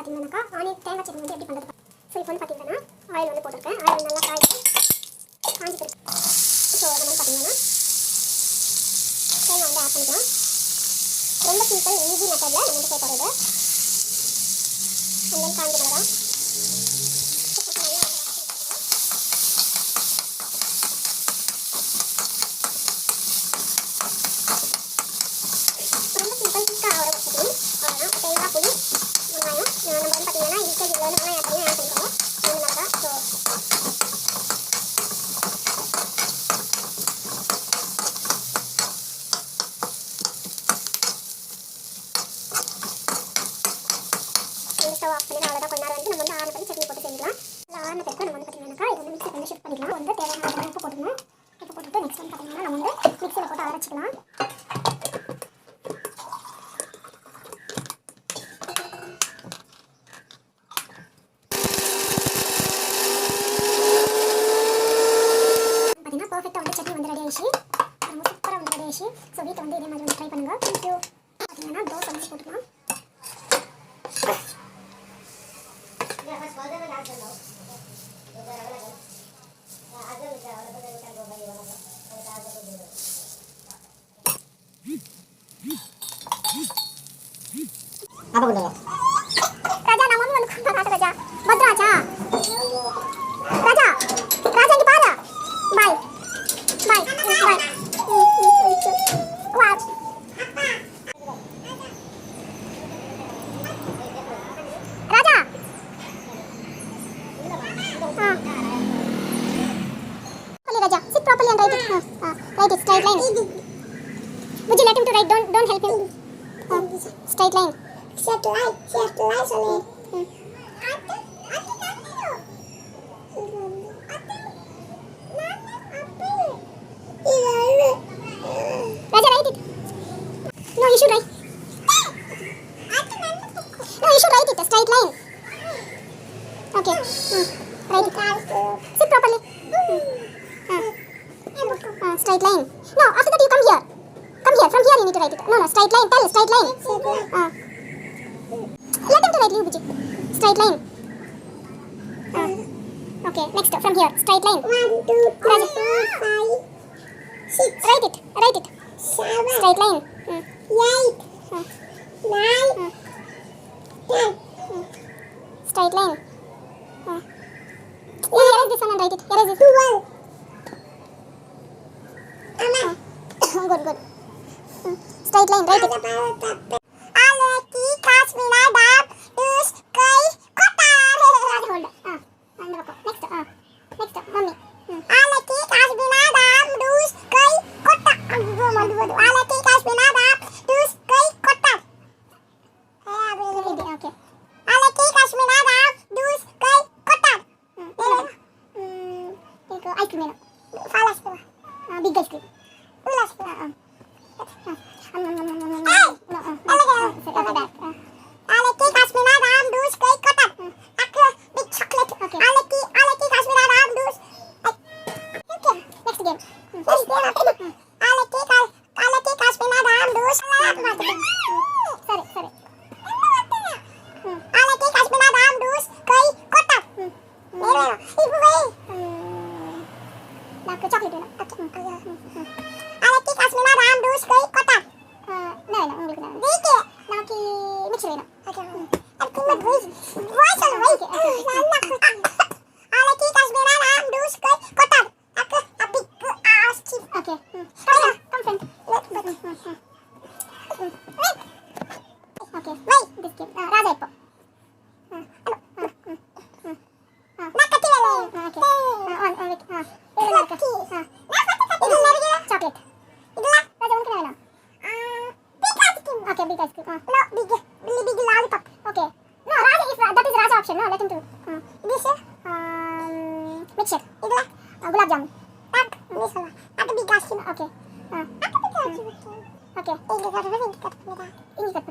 பார்த்தீங்கன்னாக்கா ஆனியன் தேங்காய் சட்னி வந்து எப்படி பண்ணுறது. ஸோ இப்போ வந்து பார்த்தீங்கன்னா ஆயில் வந்து போட்டிருக்கேன். ஆயில் நல்லா காஞ்சிட்டு ஸோ அது வந்து பார்த்தீங்கன்னா தேங்காய் வந்து ஆட் பண்ணிக்கலாம். ரொம்ப சிம்பிள் ஈஸி மெத்தடில் நம்ம வந்து சேர்க்க வருது. அண்ட் தென் காஞ்சி மிளகா ஸ்டவ் ஆஃப் பண்ணி அவ்வளோதான். கொஞ்ச நேரம் வந்து நம்ம வந்து ஆன பண்ணி சட்னி போட்டு செஞ்சுக்கலாம். ஆன பிறகு நம்ம வந்து பார்த்தீங்கன்னாக்கா இது வந்து மிக்ஸி பண்ணி ஷிஃப்ட் பண்ணிக்கலாம். வந்து தேவையான உப்பு போட்டுக்கணும். உப்பு போட்டுட்டு நெக்ஸ்ட் வந்து பார்த்தீங்கன்னா நம்ம வந்து மிக்ஸியில் போட்டு அரைச்சிக்கலாம். பார்த்தீங்கன்னா பர்ஃபெக்டாக வந்து சட்னி வந்து ரெடி ஆயிடுச்சு. ரொம்ப சூப்பராக வந்து ரெடி ஆயிடுச்சு. ஸோ வீட்டை வந்து இதே மாதிரி வந்து ட்ரை பண்ணுங்கள். தேங்க்யூ. பார்த்தீங்கன்னா தோசை வந்து போட்டுக்கலாம். apa bunda? Raja, nama mana mana kata Raja? Badra Raja. Raja, Raja ini pada. Bye, bye, bye. Wow. Raja. Properly, Raja. Sit properly and write it. Write it straight line. Would you let him to write? Don't help him. Straight line. Straight line only. Raja, write it. No, you should write. No, you should write it. A straight line. Okay. Write it. Sit properly. Straight line. No, after that you come here. Come here. From here you need to write it. No, straight line. Tell straight line. Let him to write, Buji. Straight line. Okay, next from here. Straight line. 1, 2, 3, 4, 5, 6. Write it. Write it. 7. Straight line. 8. 9. 10. Straight line. Erase this one and write it. Erase this. 12. Amma. Good. Straight line. Write it. Aleki Kasmina Dam Dus Kai Kotar. Hold. Next. Mommy. Aleki Kasmina Dam Dus Kai Kotar. Aleki Kasmina Dam Dus Kai Kotar. Okay. Aleki Kasmina Dam Dus Kai Kotar. Ice cream. Falas. Big ice cream. Ulas. Aleki Kasmina Dam Dus Kai Kotar. Big chocolate. Okay. Aleki Kasmina Dam Dus. Okay. Next game. Aleki Kasmina Dam Dus. Sorry. Aleki Kasmina Dam Dus Kai Kotar. నాకు chocolate వేണം. Aleki Kasmina Dam Dus Kai Kotar. உங்களுக்கு నాకు mixture వేணும். Aleki Kasmina Dam Dus Kai Kotar. Okay. Come friend. Okay. This game. Raja ippo. Chocolate. Raja unku வேணும். Okay, big ice cream. Big lollipop. Okay. No, Raja, if that is Raja option, no, let him do. This Mixture. idla Gulab jamun. this one. Big ice cream. Okay. Big ice cream. Okay. Ini cut. Ini cut.